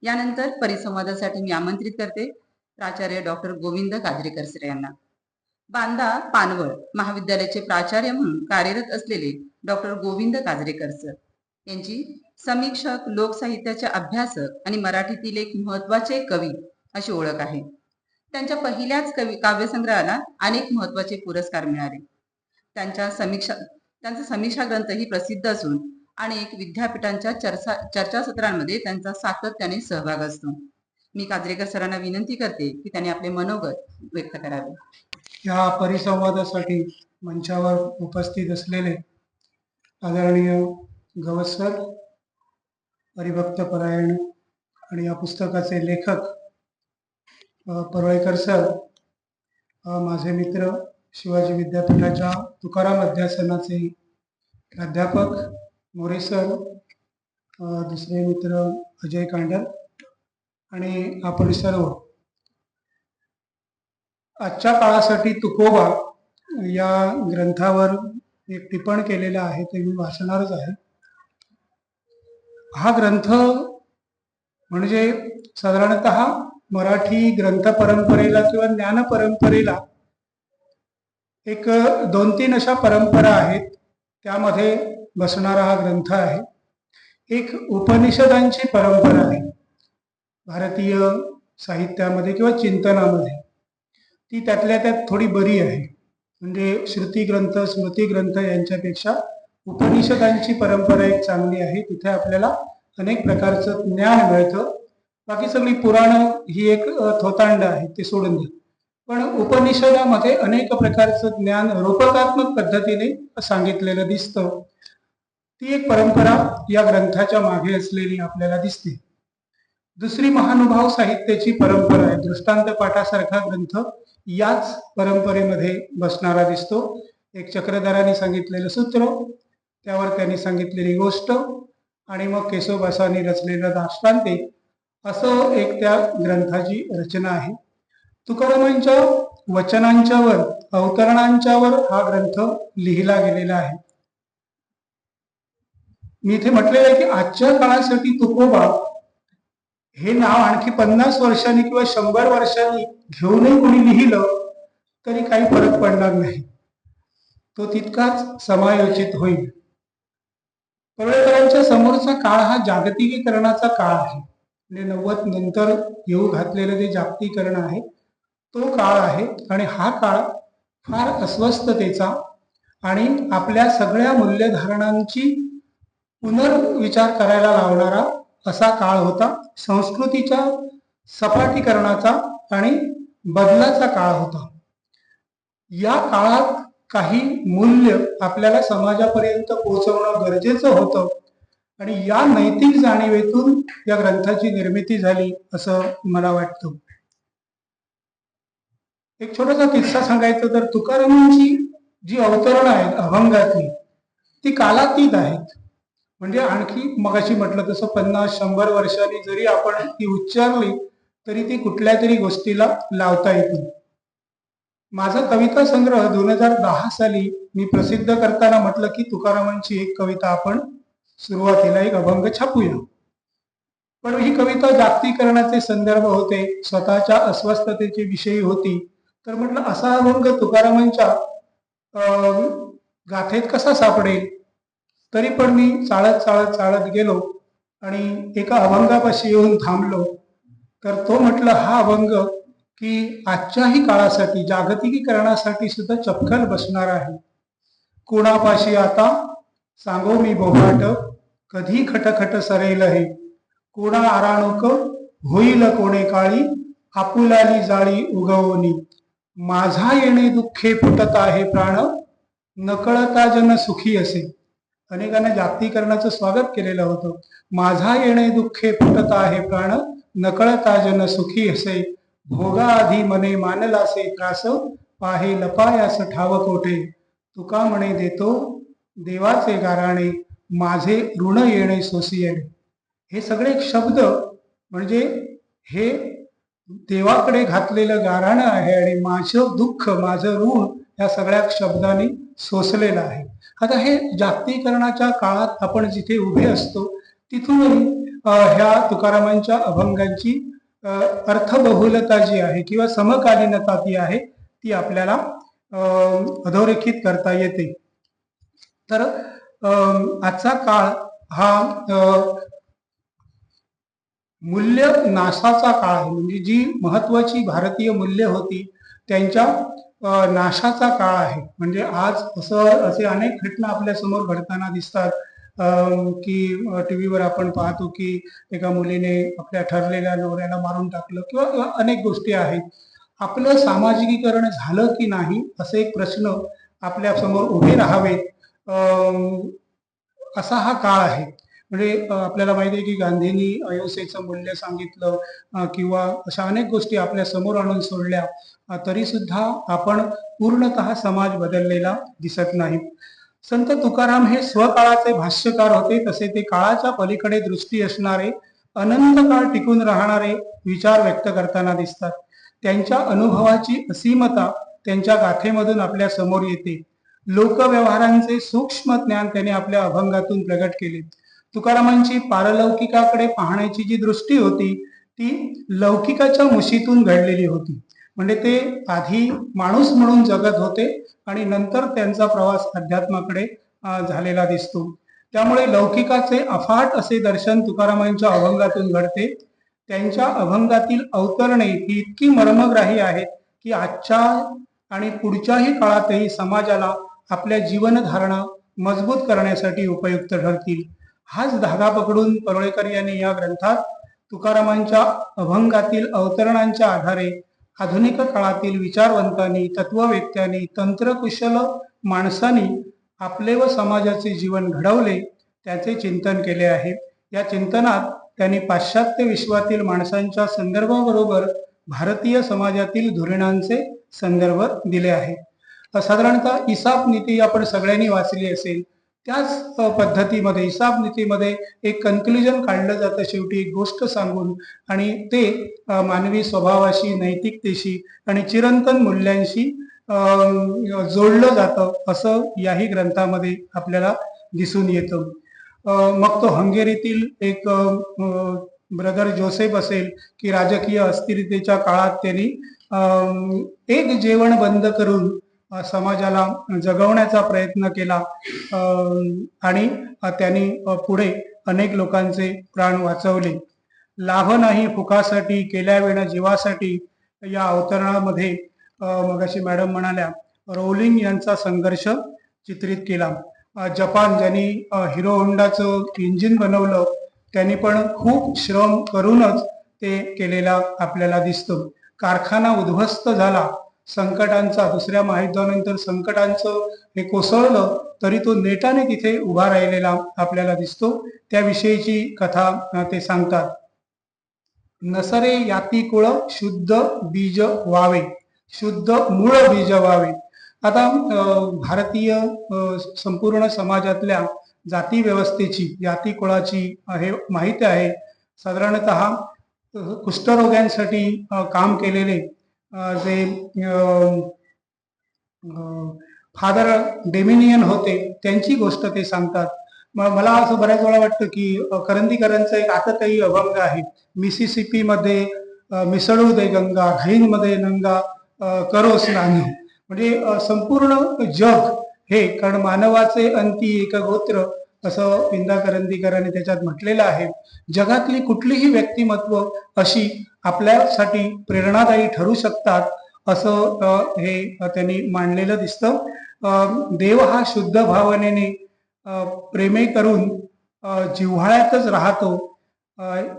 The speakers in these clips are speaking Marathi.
यानंतर परिसंवादासाठी मी आमंत्रित करते प्राचार्य डॉक्टर गोविंद काजरेकर सर यांना. बांदा पानवळ महाविद्यालयाचे प्राचार्य म्हणून कार्यरत असलेले डॉक्टर गोविंद काजरेकर सर यांची समीक्षक, लोकसाहित्याचे अभ्यासक आणि मराठीतील एक महत्वाचे कवी अशी ओळख आहे. त्यांच्या पहिल्याच काव्यसंग्रहाला अनेक महत्वाचे पुरस्कार मिळाले. त्यांचा समीक्षा ग्रंथही प्रसिद्ध असून अनेक विद्यापीठांच्या चर्चासत्रांमध्ये त्यांचा सातत्याने सहभाग असतो. मी काजरेकर सरांना विनंती करते की त्यांनी आपले मनोगत व्यक्त करावे. या परिसंवादासाठी मंचावर उपस्थित असलेले आदरणीय गवस सर, परिभक्त परायण आणि या पुस्तकाचे लेखक परुळेकर सर, माझे मित्र, शिवाजी विद्यापीठाच्या तुकाराम अध्यासनाचे प्राध्यापक मोरे सर, दुसरे मित्र अजय कांडल आणि आपण सर्व. आजच्या काळासाठी तुकोबा या ग्रंथावर एक टिपण केलेलं आहे, ते मी वाचणारच आहे. हा ग्रंथ म्हणजे साधारणतः मराठी ग्रंथ परंपरेला किंवा ज्ञान परंपरेला एक 2-3 अशा परंपरा आहेत, त्यामध्ये बसणारा हा ग्रंथ आहे. एक उपनिषदांची परंपरा आहे भारतीय साहित्यामध्ये किंवा चिंतनामध्ये. ती त्यातल्या त्यात थोडी बरी आहे. म्हणजे श्रुती ग्रंथ, स्मृती ग्रंथ यांच्यापेक्षा उपनिषदांची परंपरा एक चांगली आहे. तिथे आपल्याला अनेक प्रकारचं ज्ञान मिळतं. बाकी सगळी पुराणं ही एक थोतांड आहे, ते सोडून द्या. पण उपनिषदामध्ये अनेक प्रकारचं ज्ञान रूपकात्मक पद्धतीने सांगितलेलं दिसतं. ती एक परंपरा या ग्रंथाच्या मागे असलेली आपल्याला दिसते. दुसरी महानुभाव साहित्याची परंपरा आहे. दृष्टांत पाठासारखा ग्रंथ याच परंपरेमध्ये बसणारा दिसतो. एक चक्रधरांनी सांगितलेलं सूत्र, त्यावर त्यांनी सांगितलेली गोष्ट आणि मग केशवभासांनी रचलेलं दाष्टान्ते, असं एक त्या ग्रंथाची रचना आहे. तुकारामांच्या वचनांच्यावर, अवतरणांच्यावर हा ग्रंथ लिहिला गेलेला आहे. मी इथे म्हटलेलं आहे की आजच्या काळासाठी तुकोबा हे नाव आणखी 50 वर्षांनी किंवा 100 वर्षांनी घेऊनही कोणी लिहिलं तरी काही फरक पडणार नाही. तो तितकाच समायोचित होईल. परुळेकरांच्या समोरचा काळ हा जागतिकीकरणाचा काळ आहे. म्हणजे 90 नंतर येऊ घातलेलं जे जागतिकीकरण आहे तो काळ आहे. आणि हा काळ फार अस्वस्थतेचा आणि आपल्या सगळ्या मूल्यधारणांची पुनर्विचार करायला लावणारा असा काळ होता. संस्कृतीच्या सपाटीकरणाचा आणि बदलाचा काळ होता. या काळात काही मूल्य आपल्याला समाजापर्यंत पोहोचवणं गरजेचं होतं आणि या नैतिक जाणीवेतून या ग्रंथाची निर्मिती झाली असं मला वाटतं. एक छोटासा किस्सा सांगायचं तर तुकारामांची जी अवतरणं आहेत अभंगातली, ती कालातीत आहेत. म्हणजे आणखी मगाशी म्हटलं तसं 50-100 वर्षांनी जरी आपण ती उच्चारली तरी ती कुठल्या तरी गोष्टीला लावता येतील. माझा कविता संग्रह 2010 साली मी प्रसिद्ध करताना म्हटलं की तुकारामांची एक कविता आपण सुरुवातीला एक अभंग छापूया. पण ही कविता जागतिकीकरणाचे संदर्भ होते, स्वतःच्या अस्वस्थतेची विषयी होती. तर म्हटलं असा अभंग तुकारामांच्या गाथेत कसा सापडेल. तरी पण मी चाळत गेलो आणि एका अभंगापाशी येऊन थांबलो. तर तो म्हटलं हा अभंग की आजच्याही काळासाठी, जागतिकीकरणासाठी सुद्धा चपखल बसणार आहे. कोणापाशी आता सांगो मी बोभाट, कधी खटखट सरेल हे. कोणा आराणुक होईल कोणे काळी, आपुलाली जाळी उगवणी. माझा येणे दुःखे फुटत आहे प्राण, नकळता जन सुखी असे. अनेकांना जागतिकीकरणाचं स्वागत केलेलं होतं. माझा येणे दुःखे फुटत आहे प्राण, नकळता जन सुखी असे. भोगा आधी मने मानलासे त्रास, पाहे लपायास ठाव कोठे. तुका म्हणे देतो देवाचे गाराणे, माझे ऋण येणे सोसियणे. हे सगळे शब्द म्हणजे हे देवाकडे घातलेलं गाराणं आहे आणि माझं दुःख, माझं ऋण या सगळ्या शब्दांनी सोसलेलं आहे. आता हे जागतिकीकरणाच्या काळात आपण जिथे उभे असतो तिथूनही ह्या तुकारामांच्या अभंगांची अर्थबहुलता जी आहे किंवा समकालीनता ती आहे ती आपल्याला अधोरेखित करता येते. तर आजचा काळ हा मूल्य नाशाचा काळ आहे. म्हणजे जी महत्वाची भारतीय मूल्य होती त्यांच्या नाशाचा काळ आहे. म्हणजे आज असे अनेक घटना आपल्या समोर घडताना दिसतात की टीव्हीवर आपण पाहतो की एका मुलीने आपल्या ठरलेल्या नवऱ्याला मारून टाकलं किंवा अनेक गोष्टी आहेत. आपलं सामाजिकीकरण झालं की नाही असे एक प्रश्न आपल्या समोर उभे राहावेत असा हा काळ आहे. म्हणजे आपल्याला माहिती आहे की गांधींनी अहिंसेचं मूल्य सांगितलं किंवा अशा अनेक गोष्टी आपल्या समोर आणून सोडल्या, तरी सुद्धा आपण पूर्णतः समाज बदललेला दिसत नाही. संत तुकाराम हे स्वकाळाचे भाष्यकार होते. तसे ते काळाच्या पलीकडे दृष्टी असणारे, अनंत काळ टिकून राहणारे विचार व्यक्त करताना दिसतात. त्यांच्या अनुभवाची असीमता त्यांच्या गाथेमधून आपल्या समोर येते. लोकव्यवहारांचे सूक्ष्म ज्ञान त्यांनी आपल्या अभंगातून प्रगट केले. तुकारामांची पारलौकिकाकडे पाहण्याची जी दृष्टी होती ती लौकिकाच्या मुशीतून घडलेली होती. म्हणजे ते आधी माणूस म्हणून जगत होते आणि नंतर त्यांचा प्रवास अध्यात्माकडे झालेला दिसतो. त्यामुळे लौकिकाचे अफाट असे दर्शन तुकारामांच्या अभंगातून घडते. त्यांच्या अभंगातील अवतरणे ही इतकी मर्मग्राही आहेत की आजच्या आणि पुढच्याही काळातही समाजाला आपल्या जीवनधारणा मजबूत करण्यासाठी उपयुक्त ठरतील. हाच धागा पकडून परुळेकर यांनी या ग्रंथात तुकारामांच्या अभंगातील अवतरणांच्या आधारे आधुनिक काळातील विचारवंतांनी, तत्ववेत्यांनी, तंत्रकुशल माणसांनी आपले व समाजाचे जीवन घडवले, त्याचे चिंतन केले आहे. या चिंतनात त्यांनी पाश्चात्य विश्वातील माणसांच्या संदर्भाबरोबर भारतीय समाजातील धोरणांचे संदर्भ दिले आहेत. साधारणतः इसाप नीती आपण सगळ्यांनी वाचली असेल. त्याच पद्धतीमध्ये इसाप नीतीमध्ये एक कन्क्ल्युजन काढलं जातं शेवटी एक गोष्ट सांगून, आणि ते मानवी स्वभावाशी, नैतिकतेशी आणि चिरंतन मूल्यांशी जोडलं जातं असं याही ग्रंथामध्ये आपल्याला दिसून येतं. मग तो हंगेरीतील एक ब्रदर जोसेफ असेल की राजकीय अस्थिरतेच्या काळात त्यांनी एक जेवण बंद करून समाजाला जगवण्याचा प्रयत्न केला आणि त्यांनी पुढे अनेक लोकांचे प्राण वाचवले. लाभ नाही फुकासाठी केल्या विना जीवासाठी या अवतरणामध्ये मगाशी मॅडम म्हणाल्या रोलिंग यांचा संघर्ष चित्रित केला. जपान ज्यांनी हिरो होंडाचं इंजिन बनवलं त्यांनी पण खूप श्रम करूनच ते केलेला आपल्याला दिसतं. कारखाना उद्ध्वस्त झाला, संकटांचा, दुसऱ्या महायुद्धानंतर संकटांचं हे कोसळलं तरी तो नेटाने तिथे उभा राहिलेला आपल्याला दिसतो. त्याविषयीची कथा ते सांगतात. नसरे याती कुळ शुद्ध बीज व्हावे, शुद्ध मूळ बीज व्हावे. आता भारतीय संपूर्ण समाजातल्या जाती व्यवस्थेची, जाती कुळाची हे माहिती आहे. साधारणतः कुष्ठरोग्यांसाठी काम केलेले जे फादर डेमिनियन होते त्यांची गोष्ट ते सांगतात. मला असं बऱ्याच वेळा वाटतं की करंदीकरांचं एक आततायी अभंग आहे, मिसिसिपी मध्ये मिसळू दे गंगा, घाईमध्ये नंगा करो स्नान. म्हणजे संपूर्ण जग हे, कारण मानवाचे अंती एक गोत्र असं पिंदा करंदीकरांनी त्याच्यात म्हटलेलं आहे. जगातली कुठलीही व्यक्तिमत्व अशी आपल्यासाठी प्रेरणादायी ठरू शकतात असं हे त्यांनी मांडलेलं दिसतं. देव हा शुद्ध भावनेने प्रेमे करून जिव्हाळ्यातच राहतो.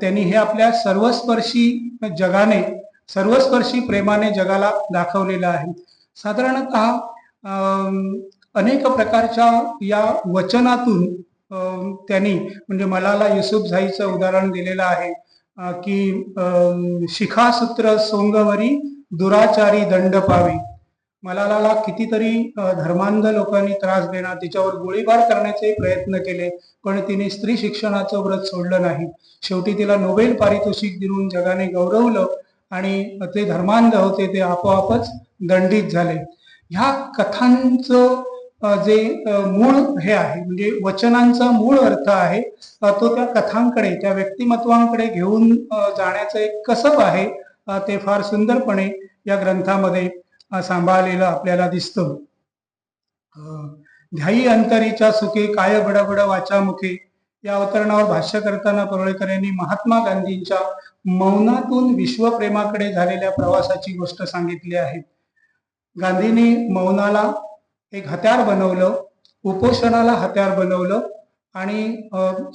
त्यांनी हे आपल्या सर्वस्पर्शी जगाने, सर्वस्पर्शी प्रेमाने जगाला दाखवलेलं आहे. साधारणतः अनेक प्रकारच्या या वचनातून त्यांनी, म्हणजे मलाला युसुफझाईचं उदाहरण दिलेलं आहे की शिखासूत्र सोंगवरी दुराचारी दंड पावे. मलालाला कितीतरी धर्मांध लोकांनी त्रास देणार, तिच्यावर गोळीबार करण्याचे प्रयत्न केले, पण तिने स्त्री शिक्षणाचं व्रत सोडलं नाही. शेवटी तिला नोबेल पारितोषिक देऊन जगाने गौरवलं आणि ते धर्मांध होते ते आपोआपच दंडित झाले. ह्या कथांचं जे मूळ हे आहे म्हणजे वचनांचा मूळ अर्थ आहे तो त्या कथांकडे त्या व्यक्तिमत्वांकडे घेऊन जाण्याचं एक कसब आहे ते फार सुंदरपणे या ग्रंथामध्ये सांभाळलेलं आपल्याला दिसतं. ध्यायी अंतरीच्या सुखे काय बडबड वाचा मुखे या अवतरणावर भाष्य करताना परुळेकर यांनी महात्मा गांधींच्या मौनातून विश्वप्रेमाकडे झालेल्या प्रवासाची गोष्ट सांगितली आहे. गांधींनी मौनाला एक हत्यार बनवलं, उपोषणाला हत्यार बनवलं आणि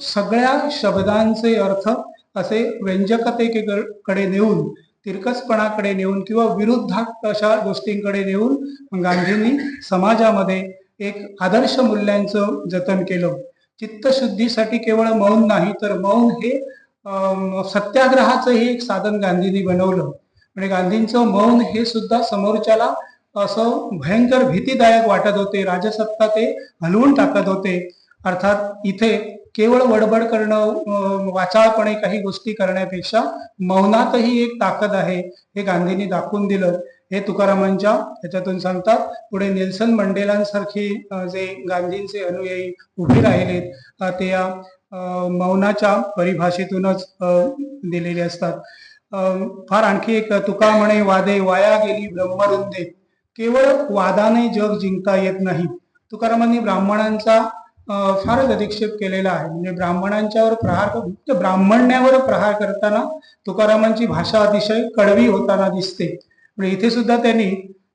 सगळ्या शब्दांचे अर्थ असे व्यंजकतेकडे नेऊन, तिरकसपणाकडे नेऊन किंवा विरुद्धात अशा गोष्टींकडे नेऊन गांधींनी समाजामध्ये एक आदर्श मूल्यांचं जतन केलं. चित्तशुद्धीसाठी केवळ मौन नाही तर मौन हे सत्याग्रहाचंही एक साधन गांधींनी बनवलं. म्हणजे गांधींचं मौन हे सुद्धा समोरच्याला असं भयंकर भीतीदायक वाटत होते, राजसत्ता ते हलवून टाकत होते. अर्थात इथे केवळ वडबड करणं, वाचाळपणे काही गोष्टी करण्यापेक्षा मौनातही एक ताकद आहे हे गांधींनी दाखवून दिलं. हे तुकारामांच्या त्याच्यातून सांगतात. पुढे नेल्सन मंडेलांसारखे जे गांधींचे अनुयायी उभे राहिलेत ते या मौनाच्या परिभाषेतूनच दिलेले असतात. फार आणखी एक तुका म्हणे वादे वाया गेली ब्रह्मरुंदे. केवळ वादाने जग जिंकता येत नाही. तुकारामांनी ब्राह्मणांचा फारच अधिक्षेप केलेला आहे. म्हणजे ब्राह्मणांच्यावर ब्राह्मण्यावर प्रहार करताना तुकारामांची भाषा अतिशय कडवी होताना दिसते. म्हणजे इथे सुद्धा त्यांनी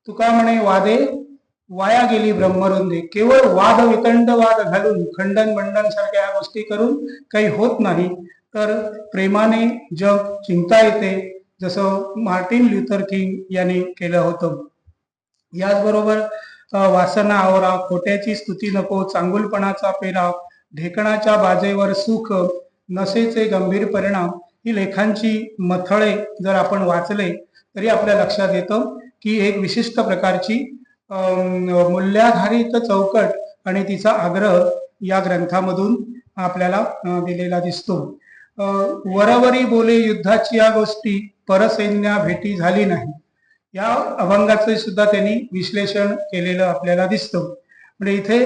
तुका म्हणे वादे वाया गेली ब्रह्मरुंदे. केवळ वाद वितंड वाद घालून खंडन मंडन सारख्या गोष्टी करून काही होत नाही, तर प्रेमाने जग जिंकता येते, जसं मार्टिन ल्युथर किंग यांनी केलं होतं. याचबरोबर वासना आवरा, खोट्याची स्तुती नको, चांगुलपणाचा पेरा, ढेकणाच्या बाजेवर सुख, नशेचे गंभीर परिणाम ही लेखांची मथळे जर आपण वाचले तरी आपल्या लक्षात येतं की एक विशिष्ट प्रकारची मूल्याधारित चौकट आणि तिचा आग्रह या ग्रंथामधून आपल्याला दिलेला दिसतो. वरवरी बोले युद्धाची या गोष्टी, परसैन्या भेटी झाली नाही. या अभंगाचे सुद्धा त्यांनी विश्लेषण केलेलं आपल्याला दिसतं. म्हणजे इथे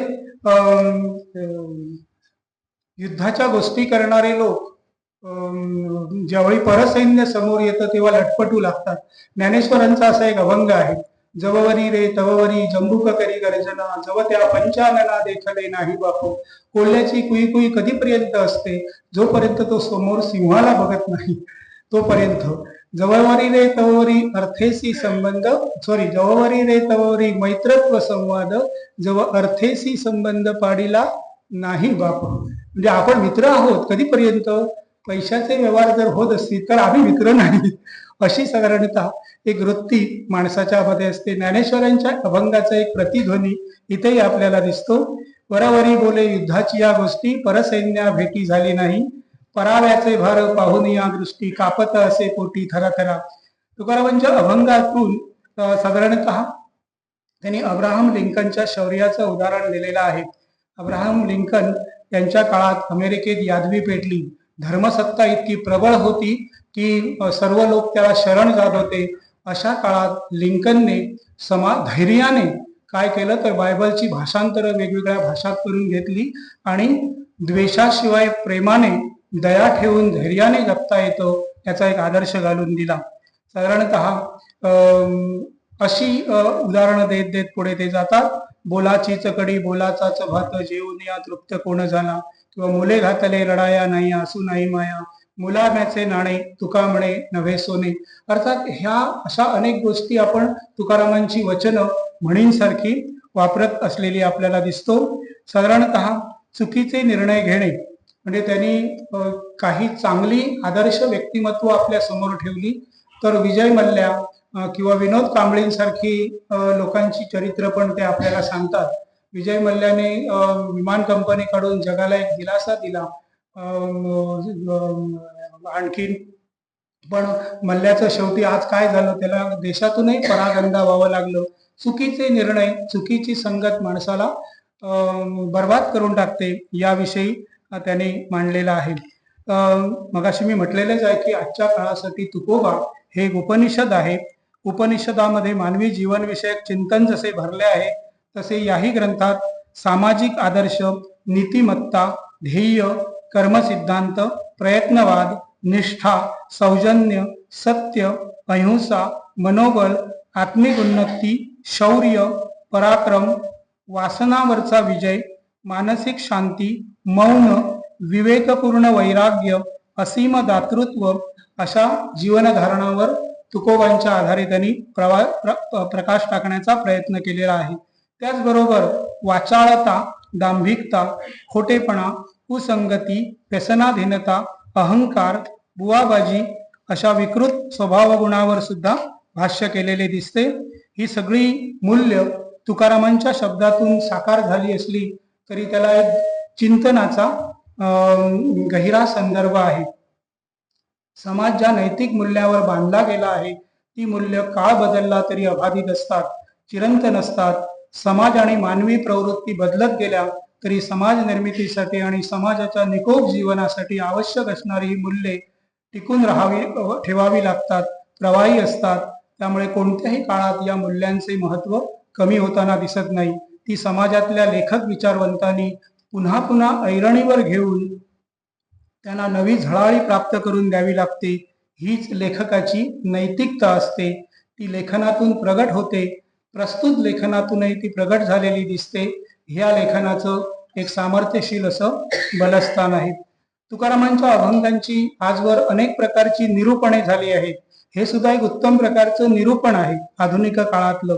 युद्धाच्या गोष्टी करणारे लोक ज्यावेळी परसैन्य समोर येतं तेव्हा लटपटू लागतात. ज्ञानेश्वरांचा असा एक अभंग आहे. जववरी रे तववरी जंबुक करी गर्जना, जव त्या पंचानना देखले नाही बापू. कोल्ह्याची कुई कुई कधीपर्यंत असते, जोपर्यंत तो समोर सिंहाला बघत नाही तोपर्यंत. जवळवरी रे तववरी अर्थेसी संबंध जवळवरी रे तववरी मैत्रत्व संवाद, जव अर्थेसी संबंध पाडीला नाही बाप. म्हणजे आपण मित्र आहोत कधीपर्यंत, पैशाचे व्यवहार जर होत असतील तर आम्ही मित्र नाही, अशी साधारणतः एक वृत्ती माणसाच्या मध्ये असते. ज्ञानेश्वरांच्या अभंगाचा एक प्रतिध्वनी इथेही आपल्याला दिसतो. वरावरी बोले युद्धाची या गोष्टी, परसैन्या भेटी झाली नाही, पराव्याचे भार पाहून या दृष्टी, कापत असे पोटी थराथरा. तुकारामांच्या अभंगातून साधारणतः त्यांनी अब्राहम लिंकनच्या शौर्याचं उदाहरण दिलेलं आहे. अब्राहम लिंकन यांच्या काळात अमेरिकेत यादवी पेटली, धर्मसत्ता इतकी प्रबळ होती की सर्व लोक त्याला शरण जात होते. अशा काळात लिंकनने धैर्याने काय केलं तर बायबलची भाषांतरं वेगवेगळ्या भाषात करून घेतली आणि द्वेषाशिवाय प्रेमाने, दया ठेवून धैर्याने जगता येतो याचा एक आदर्श घालून दिला. साधारणतः अशी उदाहरणं देत देत पुढे ते जातात. बोलाची चकडी बोलाचाच भात, जेवून या तृप्त कोण झाला, किंवा मुले घातले रडाया नाही, असू नाही माया, मुलाम्याचे नाणे तुका म्हणे नव्हे सोने. अर्थात ह्या अशा अनेक गोष्टी आपण तुकारामांची वचनं म्हणींसारखी वापरत असलेली आपल्याला दिसतो. साधारणतः चुकीचे निर्णय घेणे म्हणजे त्यांनी काही चांगली आदर्श व्यक्तिमत्व आपल्या समोर ठेवली तर विजय मल्ल्या किंवा विनोद कांबळेंसारखी लोकांची चरित्र पण ते आपल्याला सांगतात. विजय मल्ल्याने विमान कंपनीकडून जगाला एक दिलासा दिला. आणखीन पण मल्ल्याचं शेवटी आज काय झालं, त्याला देशातूनही परागंदा व्हावं लागलं. चुकीचे निर्णय, चुकीची संगत माणसाला बर्बाद करून टाकते, याविषयी त्याने मांडलेला आहे. मगाशी मी म्हटलेलेच आहे की आजच्या काळासाठी तुकोबा हे एक उपनिषद आहे. उपनिषदामध्ये मानवी जीवनविषयक चिंतन जसे भरले आहे तसे याही ग्रंथात सामाजिक आदर्श, नीतिमत्ता, ध्येय, कर्मसिद्धांत, प्रयत्नवाद, निष्ठा, सौजन्य, सत्य, अहिंसा, मनोबल, आत्मिक उन्नती, शौर्य, पराक्रम, वासनावरचा विजय, मानसिक शांती, मौन, विवेकपूर्ण वैराग्य, असीम दातृत्व अशा जीवनधारणावर तुकोबांच्या आधारे त्यांनी प्रकाश टाकण्याचा प्रयत्न केलेला आहे. त्याचबरोबर वाचाळता, दांभिकता, खोटेपणा, कुसंगती, व्यसनाधीनता, अहंकार, बुवाबाजी अशा विकृत स्वभावगुणावर सुद्धा भाष्य केलेले दिसते. ही सगळी मूल्य तुकारामांच्या शब्दातून साकार झाली असली तरी त्याला एक चिंतनाचा गहिरा संदर्भ आहे. समाज ज्या नैतिक मूल्यावर बांधला गेला आहे ती मूल्य काळ बदलला तरी अबाधित असतात, चिरंतन असतात. समाज आणि मानवी प्रवृत्ती बदलत गेल्या तरी समाज निर्मितीसाठी आणि समाजाच्या निकोप जीवनासाठी आवश्यक असणारी ही मूल्ये टिकून ठेवावी लागतात, प्रवाही असतात. त्यामुळे कोणत्याही काळात या मूल्यांचे महत्त्व कमी होताना दिसत नाही. ती समाजातल्या लेखक विचारवंतांनी पुन्हा पुन्हा ऐरणीवर घेऊन त्यांना नवी झळाळी प्राप्त करून द्यावी लागते. हीच लेखकाची नैतिकता असते. ती लेखनातून प्रगट होते. प्रस्तुत लेखनातूनही ती प्रगट झालेली दिसते. ह्या लेखनाचं एक सामर्थ्यशील असं बलस्थान आहे. तुकारामांच्या अभंगांची आजवर अनेक प्रकारची निरूपणे झाली आहेत. हे सुद्धा एक उत्तम प्रकारचं निरूपण आहे आधुनिक काळातलं.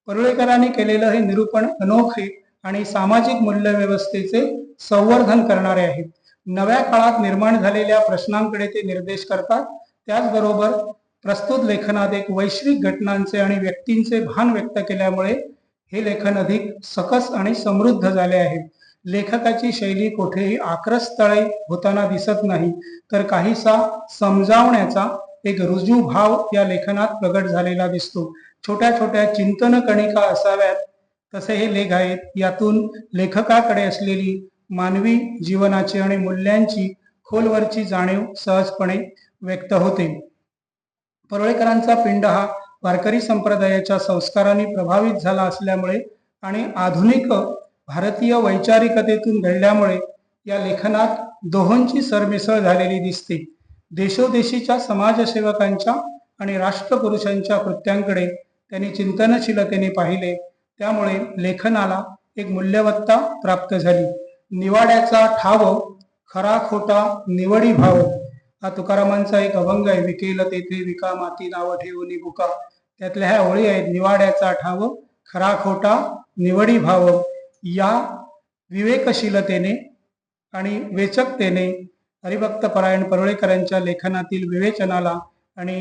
परुळेकरांनी केलेलं हे निरूपण अनोखे आणि सामाजिक मूल्यव्यवस्थेचे संवर्धन करणारे आहे. नव्या काळात निर्माण झालेल्या प्रश्नांकडे ते निर्देश करतात. त्याचबरोबर प्रस्तुत लेखनात एक वैश्विक घटनांचे आणि व्यक्तींचे भान व्यक्त केल्यामुळे हे लेखन अधिक सकस आणि समृद्ध झाले आहे. लेखकाची शैली कुठेही आक्रस्तळे होताना दिसत नाही, तर काहीसा समजावण्याचा एक रुजू भाव या लेखनात प्रगट झालेला दिसतो. छोट्या छोट्या चिंतन कणिका असाव्यात तसे हे लेख आहेत. यातून लेखकाकडे असलेली मानवी जीवनाची आणि मूल्यांची खोलवरची जाणीव सहजपणे व्यक्त होते. परुळेकरांचा पिंड हा वारकरी संप्रदायाच्या संस्कारांनी प्रभावित झाला असल्यामुळे आणि आधुनिक भारतीय वैचारिकतेतून घडल्यामुळे या लेखनात दोहोंची सरमिसळ झालेली दिसते. देशोदेशीच्या समाजसेवकांच्या आणि राष्ट्रपुरुषांच्या कृत्यांकडे त्यांनी चिंतनशीलतेने पाहिले. त्यामुळे लेखनाला एक मूल्यवत्ता प्राप्त झाली. निवाड्याचा ठाव, खरा खोटा निवडी भाव हा तुकारामांचा एक अभंग आहे. विकेल तेथे विका माती नाव ठेवून बुका. त्यातल्या ह्या ओळी आहेत. निवाड्याचा ठाव, खरा खोटा निवडी भाव. या विवेकशीलतेने आणि वेचकतेने हरिभक्त परायण परुळेकरांच्या लेखनातील विवेचनाला आणि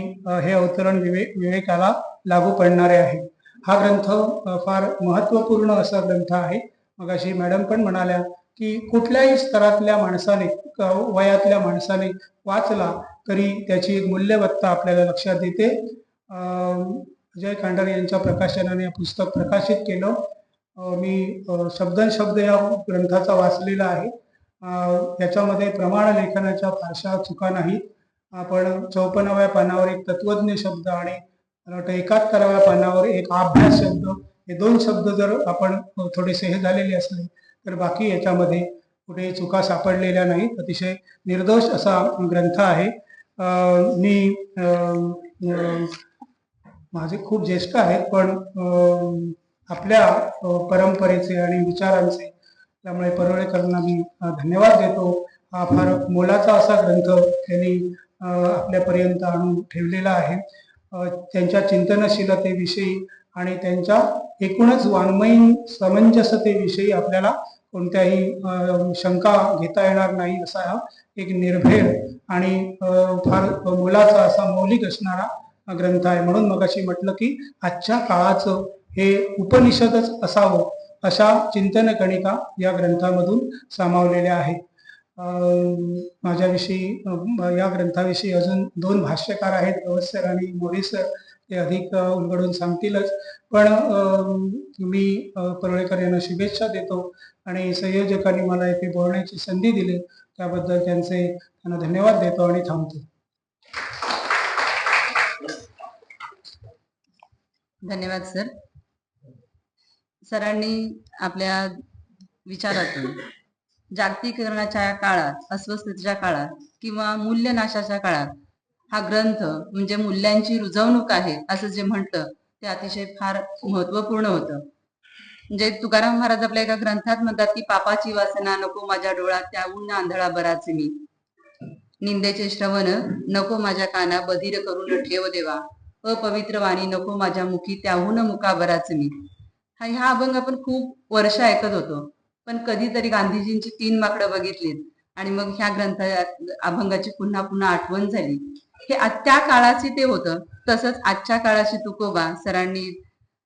हे अवतरण विवेकाला लागू पडणारे आहे. हा ग्रंथ फार महत्वपूर्ण असा ग्रंथ आहे. मगाशी मॅडम पण म्हणाल्या की कुठल्याही स्तरातल्या माणसाने, वयातल्या माणसाने वाचला तरी त्याची एक मूल्यवत्ता आपल्याला लक्षात येते. अजय कांडर यांच्या प्रकाशनाने पुस्तक प्रकाशित केलं. मी शब्द या ग्रंथाचा वाचलेला आहे. याच्यामध्ये प्रमाण लेखनाच्या फारशा चुका नाहीत. आपण 54व्या पानावर एक तत्वज्ञ शब्द आणि 71व्या पानावर एक अभ्यास शब्द, हे 2 शब्द जर आपण थोडेसे हे झालेले असले तर बाकी याच्यामध्ये कुठे चुका सापडलेल्या नाहीत. अतिशय निर्दोष असा ग्रंथ आहे. मी माझे खूप ज्येष्ठ आहेत पण आपल्या परंपरेचे आणि विचारांचे, त्यामुळे परुळेकरांना मी धन्यवाद देतो. हा फार मोलाचा असा ग्रंथ त्यांनी आपल्यापर्यंत आणून ठेवलेला आहे. त्यांच्या चिंतनशीलतेविषयी आणि त्यांच्या एकूणच वाङ्मयीन समंजसतेविषयी आपल्याला कोणत्याही शंका घेता येणार नाही असा हा एक निर्भेळ आणि फार मोलाचा असा मौलिक असणारा ग्रंथ आहे. म्हणून मगाशी म्हटलं की आजच्या काळाचं हे उपनिषदच असावं अशा चिंतन कणिका या ग्रंथामधून सामावलेल्या आहेत. माझ्याविषयी या ग्रंथाविषयी अजून 2 भाष्यकार आहेत, गवस सर आणि मोरे सर. ते अधिक उलगडून सांगतीलच. पण मी परुळेकर यांना शुभेच्छा देतो आणि संयोजकांनी मला इथे बोलण्याची संधी दिली त्याबद्दल त्यांना धन्यवाद देतो आणि थांबतो. धन्यवाद सर. सरांनी आपल्या विचारातून जागतिकीकरणाच्या या काळात, अस्वस्थतेच्या काळात किंवा मूल्यनाशाच्या काळात हा ग्रंथ म्हणजे मूल्यांची रुजवणूक आहे असं जे म्हटलं ते अतिशय फार महत्वपूर्ण होतं. म्हणजे तुकाराम महाराज आपल्या एका ग्रंथात म्हणतात की पापाची वासना नको माझ्या डोळ्यात त्याहून आंधळा बराच मी, निंदेचे श्रवण नको माझ्या काना बधीर करून ठेव देवा, अपवित्र वाणी नको माझ्या मुखी त्याहून मुका बराच मी. हा अभंग आपण खूप वर्ष ऐकत होतो, पण कधीतरी गांधीजींची 3 माकडं बघितलीत आणि मग ह्या अभंगाची पुन्हा पुन्हा आठवण झाली. हे त्या काळाचे ते होतं. तसंच आजच्या काळाची तुकोबा सरांनी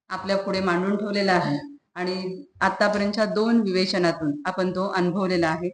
आपल्या पुढे मांडून ठेवलेला आहे आणि आतापर्यंतच्या 2 विवेचनातून आपण तो अनुभवलेला आहे.